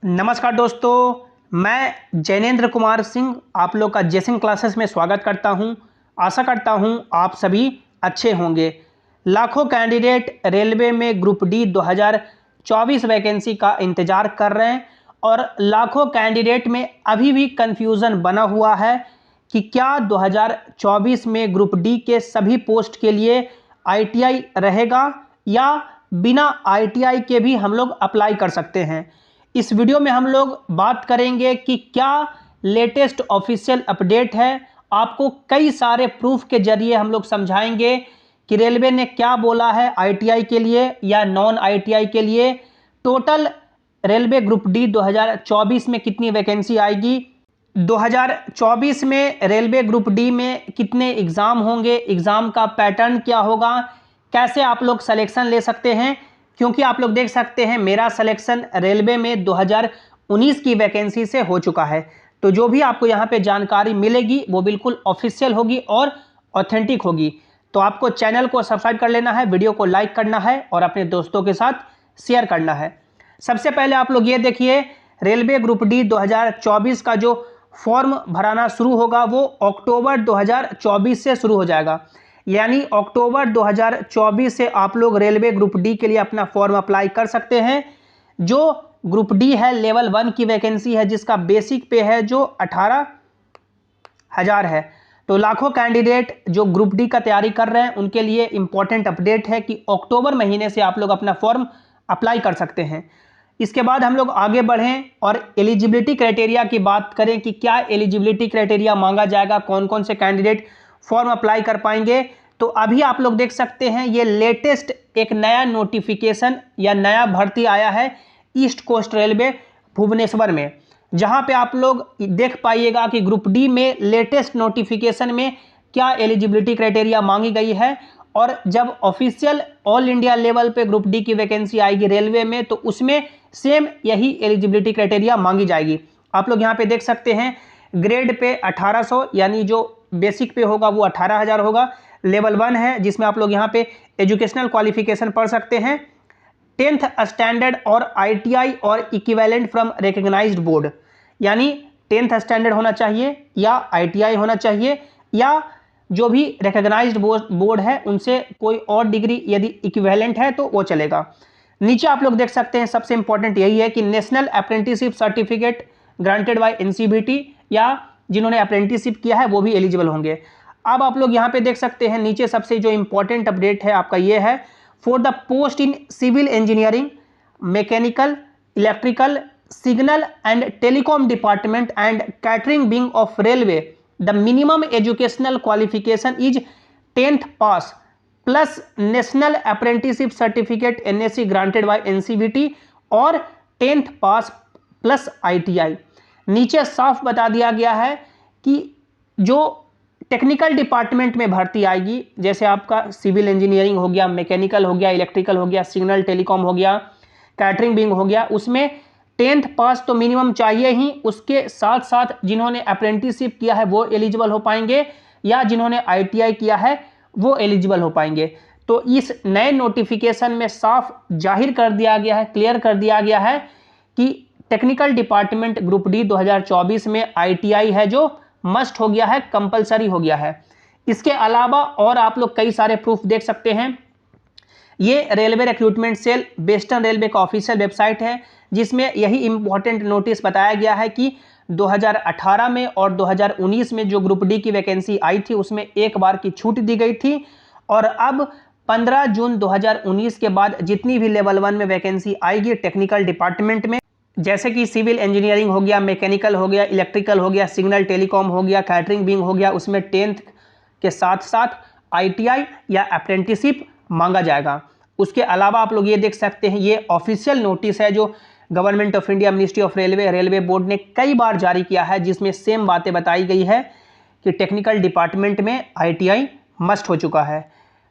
नमस्कार दोस्तों, मैं जैनेंद्र कुमार सिंह आप लोग का जेसिन क्लासेस में स्वागत करता हूं। आशा करता हूं आप सभी अच्छे होंगे। लाखों कैंडिडेट रेलवे में ग्रुप डी 2024 वैकेंसी का इंतज़ार कर रहे हैं और लाखों कैंडिडेट में अभी भी कन्फ्यूज़न बना हुआ है कि क्या 2024 में ग्रुप डी के सभी पोस्ट के लिए आईटीआई रहेगा या बिना आईटीआई के भी हम लोग अप्लाई कर सकते हैं। इस वीडियो में हम लोग बात करेंगे कि क्या लेटेस्ट ऑफिशियल अपडेट है। आपको कई सारे प्रूफ के जरिए हम लोग समझाएंगे कि रेलवे ने क्या बोला है आईटीआई के लिए या नॉन आईटीआई के लिए। टोटल रेलवे ग्रुप डी 2024 में कितनी वैकेंसी आएगी, 2024 में रेलवे ग्रुप डी में कितने एग्ज़ाम होंगे, एग्ज़ाम का पैटर्न क्या होगा, कैसे आप लोग सिलेक्शन ले सकते हैं। क्योंकि आप लोग देख सकते हैं मेरा सिलेक्शन रेलवे में 2019 की वैकेंसी से हो चुका है। तो जो भी आपको यहाँ पे जानकारी मिलेगी वो बिल्कुल ऑफिशियल होगी और ऑथेंटिक होगी। तो आपको चैनल को सब्सक्राइब कर लेना है, वीडियो को लाइक करना है और अपने दोस्तों के साथ शेयर करना है। सबसे पहले आप लोग ये देखिए, रेलवे ग्रुप डी 2024 का जो फॉर्म भराना शुरू होगा वो अक्टूबर 2024 से शुरू हो जाएगा। यानी अक्टूबर 2024 से आप लोग रेलवे ग्रुप डी के लिए अपना फॉर्म अप्लाई कर सकते हैं। जो ग्रुप डी है लेवल 1 की वैकेंसी है जिसका बेसिक पे है जो 18,000 है। तो लाखों कैंडिडेट जो ग्रुप डी का तैयारी कर रहे हैं उनके लिए इंपॉर्टेंट अपडेट है कि अक्टूबर महीने से आप लोग अपना फॉर्म अप्लाई कर सकते हैं। इसके बाद हम लोग आगे बढ़ें और एलिजिबिलिटी क्राइटेरिया की बात करें कि क्या एलिजिबिलिटी क्राइटेरिया मांगा जाएगा, कौन कौन से कैंडिडेट फॉर्म अप्लाई कर पाएंगे। तो अभी आप लोग देख सकते हैं ये लेटेस्ट एक नया नोटिफिकेशन या नया भर्ती आया है ईस्ट कोस्ट रेलवे भुवनेश्वर में, जहां पे आप लोग देख पाइएगा कि ग्रुप डी में लेटेस्ट नोटिफिकेशन में क्या एलिजिबिलिटी क्राइटेरिया मांगी गई है। और जब ऑफिशियल ऑल इंडिया लेवल पे ग्रुप डी की वैकेंसी आएगी रेलवे में तो उसमें सेम यही एलिजिबिलिटी क्राइटेरिया मांगी जाएगी। आप लोग यहाँ पे देख सकते हैं ग्रेड पे 1800 यानी जो बेसिक पे होगा वो 18,000 होगा। लेवल 1 है जिसमें आप लोग यहाँ पे एजुकेशनल क्वालिफिकेशन पढ़ सकते हैं 10th स्टैंडर्ड और आईटीआई और इक्विवेलेंट फ्रॉम रिकॉग्नाइज्ड बोर्ड, यानी 10th स्टैंडर्ड होना चाहिए या आईटीआई होना चाहिए या जो भी रिकॉग्नाइज्ड बोर्ड है उनसे कोई और डिग्री यदि इक्विवेलेंट है तो वो चलेगा। नीचे आप लोग देख सकते हैं सबसे इंपॉर्टेंट यही है कि national apprenticeship certificate granted by NCBT या जिन्होंने अप्रेंटिसशिप किया है वो भी एलिजिबल होंगे। अब आप लोग यहाँ पे देख सकते हैं नीचे सबसे जो इंपॉर्टेंट अपडेट है आपका ये है, for the post in civil engineering, mechanical, electrical, signal and telecom department and catering wing of railway the minimum educational qualification is 10th pass plus national apprenticeship certificate NSC granted by NCBT और 10th pass plus ITI. नीचे साफ बता दिया गया है कि जो technical department में भर्ती आएगी, जैसे आपका सिविल इंजीनियरिंग हो गया, मैकेनिकल हो गया, इलेक्ट्रिकल हो गया, सिग्नल टेलीकॉम हो गया, कैटरिंग विंग हो गया, उसमें 10th पास तो मिनिमम चाहिए ही। उसके साथ साथ जिन्होंने अप्रेंटिसशिप किया है वो एलिजिबल हो पाएंगे या जिन्होंने आईटीआई किया है वो एलिजिबल हो पाएंगे। तो इस नए नोटिफिकेशन में साफ जाहिर कर दिया गया है, क्लियर कर दिया गया है कि टेक्निकल डिपार्टमेंट ग्रुप डी 2024 में आईटीआई है जो मस्ट हो गया है, कंपलसरी हो गया है। इसके अलावा और आप लोग कई सारे प्रूफ देख सकते हैं। ये railway recruitment cell western railway का ऑफिशियल वेबसाइट है जिसमें यही इंपॉर्टेंट नोटिस बताया गया है कि 2018 में और 2019 में जो ग्रुप डी की वैकेंसी आई थी उसमें एक बार की छूट दी गई थी और अब 15 जून 2019 के बाद जितनी भी लेवल 1 में वैकेंसी आएगी टेक्निकल डिपार्टमेंट में, जैसे कि सिविल इंजीनियरिंग हो गया, मैकेनिकल हो गया, इलेक्ट्रिकल हो गया, सिग्नल टेलीकॉम हो गया, कैटरिंग विंग हो गया, उसमें 10th के साथ साथ आईटीआई या अप्रेंटिसशिप मांगा जाएगा। उसके अलावा आप लोग ये देख सकते हैं ये ऑफिशियल नोटिस है जो government of India ministry of railway board ने कई बार जारी किया है जिसमें सेम बातें बताई गई है कि टेक्निकल डिपार्टमेंट में आईटीआई मस्ट हो चुका है।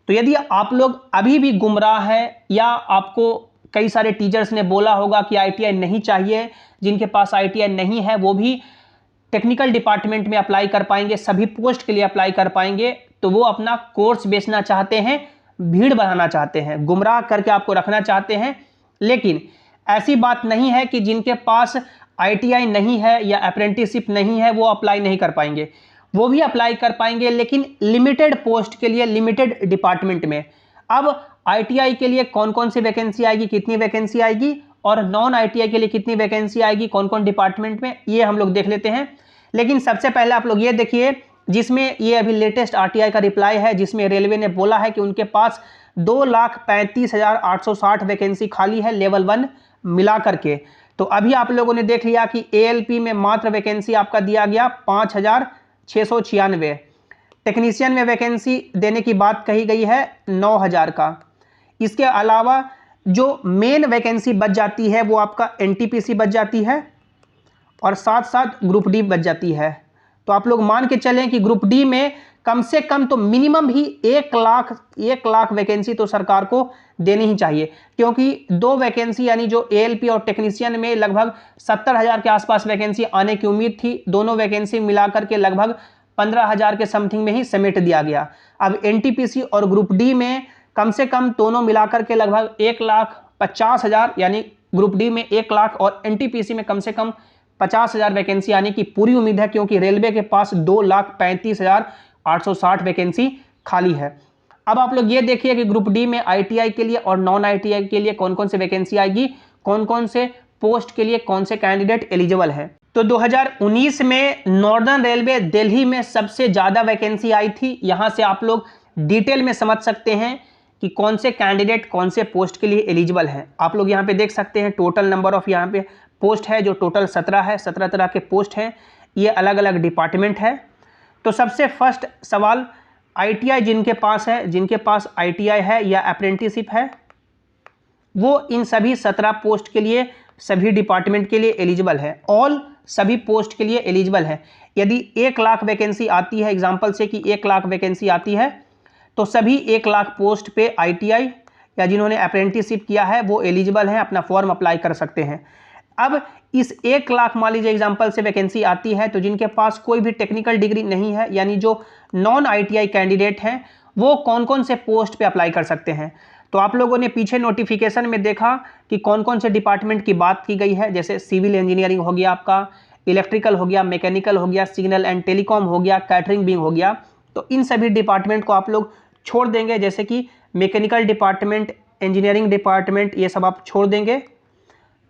तो यदि आप लोग अभी भी गुमराह हैं या आपको कई सारे टीचर्स ने बोला होगा कि आईटीआई नहीं चाहिए, जिनके पास आईटीआई नहीं है वो भी टेक्निकल डिपार्टमेंट में अप्लाई कर पाएंगे, सभी पोस्ट के लिए अप्लाई कर पाएंगे, तो वो अपना कोर्स बेचना चाहते हैं, भीड़ बढ़ाना चाहते हैं, गुमराह करके आपको रखना चाहते हैं। लेकिन ऐसी बात नहीं है कि जिनके पास ITI नहीं है या अप्रेंटिसशिप नहीं है वो अप्लाई नहीं कर पाएंगे, वो भी अप्लाई कर पाएंगे, लेकिन लिमिटेड पोस्ट के लिए, लिमिटेड डिपार्टमेंट में। अब ITI के लिए कौन कौन सी वैकेंसी आएगी, कितनी वैकेंसी आएगी, और नॉन ITI के लिए कितनी वैकेंसी आएगी, कौन कौन डिपार्टमेंट में, ये हम लोग देख लेते हैं। लेकिन सबसे पहले आप लोग ये देखिए, जिसमें ये अभी लेटेस्ट RTI का रिप्लाई है, जिसमें रेलवे ने बोला है कि उनके पास 2,35,860 वैकेंसी खाली है लेवल 1 मिला करके। तो अभी आप लोगों ने देख लिया कि ALP में मात्र वैकेंसी आपका दिया गया 5,696, टेक्नीशियन में वैकेंसी देने की बात कही गई है 9,000 का। इसके अलावा जो मेन वैकेंसी बच जाती है वो आपका NTPC बच जाती है और साथ साथ ग्रुप डी बच जाती है। तो आप लोग मान के चलें कि ग्रुप डी में कम से कम तो मिनिमम ही 1 लाख वैकेंसी तो सरकार को देनी ही चाहिए, क्योंकि 2 वैकेंसी यानी जो ALP और टेक्नीशियन में लगभग 70,000 के आसपास वैकेंसी आने की उम्मीद थी, दोनों वैकेंसी मिलाकर के लगभग 15,000 के समथिंग में ही समेट दिया गया। अब NTPC और ग्रुप डी में कम से कम दोनों मिलाकर के लगभग 1,50,000, यानी ग्रुप डी में 1 लाख और NTPC में कम से कम 50,000 वैकेंसी आने की पूरी उम्मीद है, क्योंकि रेलवे के पास 2,35,860 वैकेंसी खाली है। अब आप लोग ये देखिए कि ग्रुप डी में ITI के लिए और नॉन ITI के लिए कौन कौन से वैकेंसी आएगी, कौन कौन से पोस्ट के लिए कौन से कैंडिडेट एलिजिबल है। तो 2019 में नॉर्दर्न रेलवे दिल्ली में सबसे ज़्यादा वैकेंसी आई थी। यहाँ से आप लोग डिटेल में समझ सकते हैं कि कौन से कैंडिडेट कौन से पोस्ट के लिए एलिजिबल हैं। आप लोग यहाँ पे देख सकते हैं टोटल नंबर ऑफ यहाँ पे पोस्ट है, जो टोटल 17 है, 17 तरह के पोस्ट हैं, ये अलग अलग डिपार्टमेंट है। तो सबसे फर्स्ट सवाल, ITI जिनके पास है, जिनके पास ITI है या अप्रेंटिसशिप है, वो इन सभी 17 पोस्ट के लिए, सभी डिपार्टमेंट के लिए एलिजिबल है। ऑल सभी पोस्ट के लिए एलिजिबल है। यदि 1 लाख वैकेंसी आती है, एग्जाम्पल से कि 1 लाख वैकेंसी आती है, तो सभी 1 लाख पोस्ट पे ITI या जिन्होंने अप्रेंटिसशिप किया है वो एलिजिबल हैं, अपना फॉर्म अप्लाई कर सकते हैं। अब इस 1 लाख मान लीजिए एग्जाम्पल से वैकेंसी आती है, तो जिनके पास कोई भी टेक्निकल डिग्री नहीं है, यानी जो नॉन ITI कैंडिडेट हैं, वो कौन कौन से पोस्ट पे अप्लाई कर सकते हैं। तो आप लोगों ने पीछे नोटिफिकेशन में देखा कि कौन कौन से डिपार्टमेंट की बात की गई है, जैसे सिविल इंजीनियरिंग हो गया आपका, इलेक्ट्रिकल हो गया, मैकेनिकल हो गया, सिग्नल एंड टेलीकॉम हो गया, कैटरिंग विंग हो गया। तो इन सभी डिपार्टमेंट को आप लोग छोड़ देंगे, जैसे कि मैकेनिकल डिपार्टमेंट, इंजीनियरिंग डिपार्टमेंट, ये सब आप छोड़ देंगे,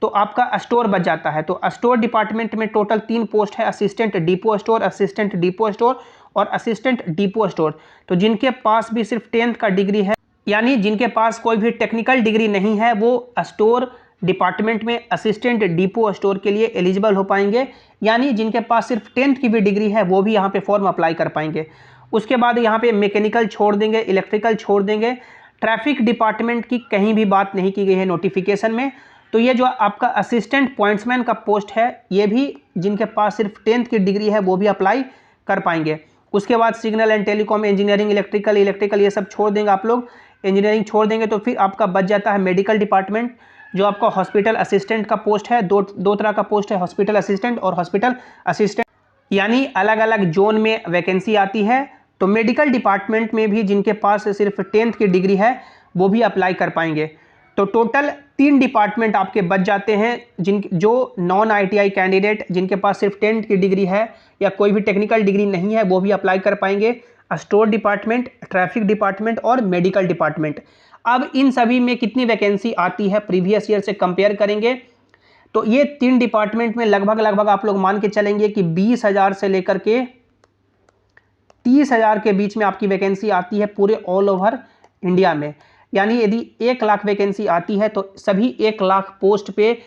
तो आपका स्टोर बच जाता है। तो स्टोर डिपार्टमेंट में टोटल 3 पोस्ट है, assistant depot store, assistant depot store और असिस्टेंट डिपो स्टोर। तो जिनके पास भी सिर्फ 10th का डिग्री है, यानी जिनके पास कोई भी टेक्निकल डिग्री नहीं है, वो स्टोर डिपार्टमेंट में असिस्टेंट डिपो स्टोर के लिए एलिजिबल हो पाएंगे, यानी जिनके पास सिर्फ 10th की भी डिग्री है वो भी यहाँ पे फॉर्म अप्लाई कर पाएंगे। उसके बाद यहाँ पे मैकेनिकल छोड़ देंगे, इलेक्ट्रिकल छोड़ देंगे, ट्रैफिक डिपार्टमेंट की कहीं भी बात नहीं की गई है नोटिफिकेशन में। तो ये जो आपका असिस्टेंट पॉइंट्समैन का पोस्ट है, ये भी जिनके पास सिर्फ 10th की डिग्री है वो भी अप्लाई कर पाएंगे। उसके बाद signal and telecom, engineering, electrical ये सब छोड़ देंगे आप लोग, इंजीनियरिंग छोड़ देंगे। तो फिर आपका बच जाता है मेडिकल डिपार्टमेंट, जो आपका हॉस्पिटल असिस्टेंट का पोस्ट है। दो तरह का पोस्ट है, हॉस्पिटल असिस्टेंट और हॉस्पिटल असिस्टेंट, यानी अलग अलग जोन में वैकेंसी आती है। तो मेडिकल डिपार्टमेंट में भी जिनके पास सिर्फ 10th की डिग्री है वो भी अप्लाई कर पाएंगे। तो टोटल 3 डिपार्टमेंट आपके बच जाते हैं, जो नॉन ITI कैंडिडेट जिनके पास सिर्फ 10th की डिग्री है या कोई भी टेक्निकल डिग्री नहीं है वो भी अप्लाई कर पाएंगे, स्टोर डिपार्टमेंट, ट्रैफिक डिपार्टमेंट और मेडिकल डिपार्टमेंट। अब इन सभी में कितनी वैकेंसी आती है प्रीवियस ईयर से कंपेयर करेंगे, तो ये 3 डिपार्टमेंट में लगभग आप लोग मान के चलेंगे कि 20,000 से लेकर के 30,000 के बीच में आपकी वैकेंसी आती है पूरे ऑल ओवर इंडिया में। यानी यदि 1 लाख वैकेंसी आती है तो सभी 1 लाख पोस्ट पे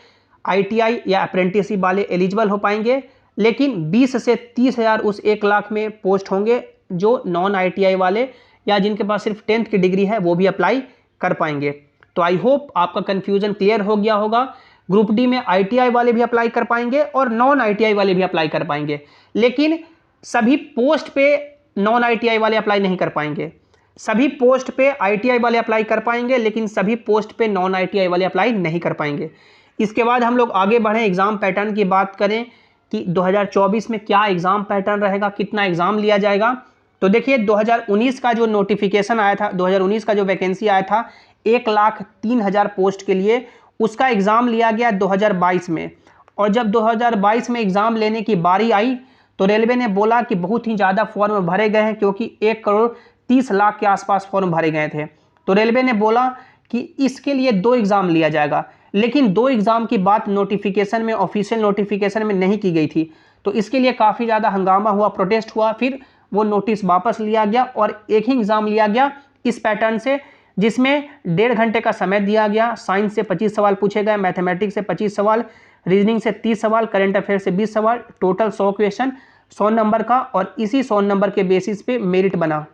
ITI या अप्रेंटिसशिप वाले एलिजिबल हो पाएंगे, लेकिन 20 से 30,000 उस 1 लाख में पोस्ट होंगे जो नॉन ITI वाले या जिनके पास सिर्फ 10th की डिग्री है वो भी अप्लाई कर पाएंगे। तो आई होप आपका कन्फ्यूजन क्लियर हो गया होगा। ग्रुप डी में ITI वाले भी अप्लाई कर पाएंगे और नॉन ITI वाले भी अप्लाई कर पाएंगे, लेकिन सभी पोस्ट पे नॉन ITI वाले अप्लाई नहीं कर पाएंगे। सभी पोस्ट पे ITI वाले अप्लाई कर पाएंगे, लेकिन सभी पोस्ट पे नॉन ITI वाले अप्लाई नहीं कर पाएंगे। इसके बाद हम लोग आगे बढ़ें, एग्ज़ाम पैटर्न की बात करें कि 2024 में क्या एग्ज़ाम पैटर्न रहेगा, कितना एग्ज़ाम लिया जाएगा। तो देखिए 2019 का जो नोटिफिकेशन आया था, 2019 का जो वैकेंसी आया था 1,03,000 पोस्ट के लिए, उसका एग्ज़ाम लिया गया 2022 में। और जब 2022 में एग्ज़ाम लेने की बारी आई तो रेलवे ने बोला कि बहुत ही ज़्यादा फॉर्म भरे गए हैं, क्योंकि 1,30,00,000 के आसपास फॉर्म भरे गए थे। तो रेलवे ने बोला कि इसके लिए 2 एग्ज़ाम लिया जाएगा, लेकिन 2 एग्ज़ाम की बात नोटिफिकेशन में, ऑफिशियल नोटिफिकेशन में नहीं की गई थी। तो इसके लिए काफ़ी ज़्यादा हंगामा हुआ, प्रोटेस्ट हुआ, फिर वो नोटिस वापस लिया गया और एक ही एग्ज़ाम लिया गया इस पैटर्न से, जिसमें 1.5 घंटे का समय दिया गया। साइंस से 25 सवाल पूछे गए, मैथमेटिक्स से 25 सवाल, रीजनिंग से 30 सवाल, करंट अफेयर से 20 सवाल, टोटल 100 क्वेश्चन 100 नंबर का, और इसी 100 नंबर के बेसिस पे मेरिट बना।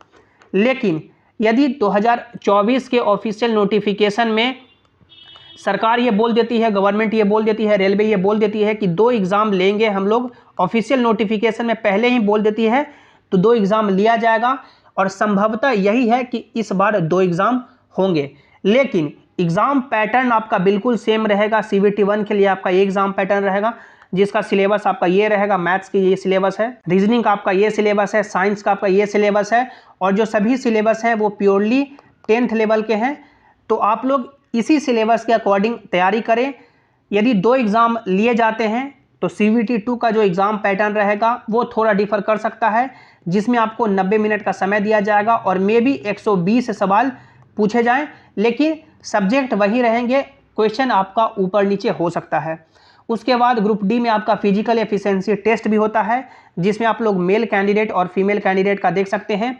लेकिन यदि 2024 के ऑफिशियल नोटिफिकेशन में सरकार ये बोल देती है, गवर्नमेंट ये बोल देती है, रेलवे ये बोल देती है कि 2 एग्ज़ाम लेंगे हम लोग, ऑफिशियल नोटिफिकेशन में पहले ही बोल देती है, तो 2 एग्ज़ाम लिया जाएगा। और संभवतः यही है कि इस बार 2 एग्ज़ाम होंगे, लेकिन एग्ज़ाम पैटर्न आपका बिल्कुल सेम रहेगा। CBT 1 के लिए आपका ये एग्ज़ाम पैटर्न रहेगा, जिसका सिलेबस आपका ये रहेगा। मैथ्स की ये सिलेबस है, रीजनिंग का आपका ये सिलेबस है, साइंस का आपका ये सिलेबस है, और जो सभी सिलेबस हैं वो प्योरली 10th लेवल के हैं। तो आप लोग इसी सिलेबस के अकॉर्डिंग तैयारी करें। यदि 2 एग्ज़ाम लिए जाते हैं तो CBT 2 का जो एग्ज़ाम पैटर्न रहेगा वो थोड़ा डिफर कर सकता है, जिसमें आपको 90 मिनट का समय दिया जाएगा और मे बी 120 सवाल पूछे जाएं, लेकिन सब्जेक्ट वही रहेंगे, क्वेश्चन आपका ऊपर नीचे हो सकता है। उसके बाद ग्रुप डी में आपका फिजिकल एफिशिएंसी टेस्ट भी होता है, जिसमें आप लोग मेल कैंडिडेट और फीमेल कैंडिडेट का देख सकते हैं।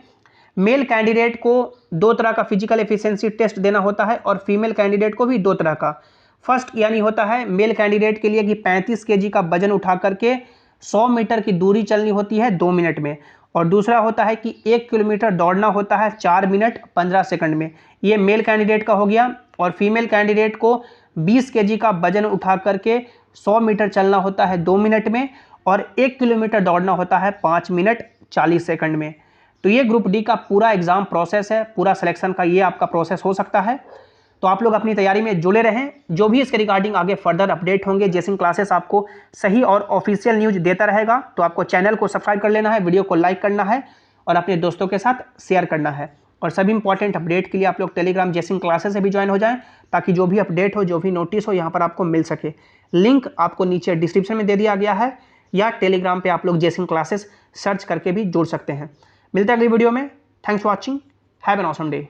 मेल कैंडिडेट को 2 तरह का फिजिकल एफिशिएंसी टेस्ट देना होता है और फीमेल कैंडिडेट को भी 2 तरह का। फर्स्ट यानी होता है मेल कैंडिडेट के लिए कि 35 kg का वजन उठा करके 100 मीटर की दूरी चलनी होती है 2 मिनट में, और दूसरा होता है कि 1 किलोमीटर दौड़ना होता है 4 मिनट 15 सेकंड में। ये मेल कैंडिडेट का हो गया। और फीमेल कैंडिडेट को 20 kg का वजन उठा करके 100 मीटर चलना होता है 2 मिनट में, और 1 किलोमीटर दौड़ना होता है 5 मिनट 40 सेकंड में। तो ये ग्रुप डी का पूरा एग्ज़ाम प्रोसेस है, पूरा सिलेक्शन का ये आपका प्रोसेस हो सकता है। तो आप लोग अपनी तैयारी में जुड़े रहें। जो भी इसके रिगार्डिंग आगे फर्दर अपडेट होंगे, जेसिंग क्लासेस आपको सही और ऑफिशियल न्यूज़ देता रहेगा। तो आपको चैनल को सब्सक्राइब कर लेना है, वीडियो को लाइक करना है और अपने दोस्तों के साथ शेयर करना है। और सभी इंपॉर्टेंट अपडेट के लिए आप लोग टेलीग्राम जेसिंग क्लासेस से भी ज्वाइन हो जाएं, ताकि जो भी अपडेट हो, जो भी नोटिस हो, यहाँ पर आपको मिल सके। लिंक आपको नीचे डिस्क्रिप्शन में दे दिया गया है, या टेलीग्राम पे आप लोग जेसिंग क्लासेस सर्च करके भी जुड़ सकते हैं। मिलते हैं अगली वीडियो में। Thanks for watching, have an awesome day.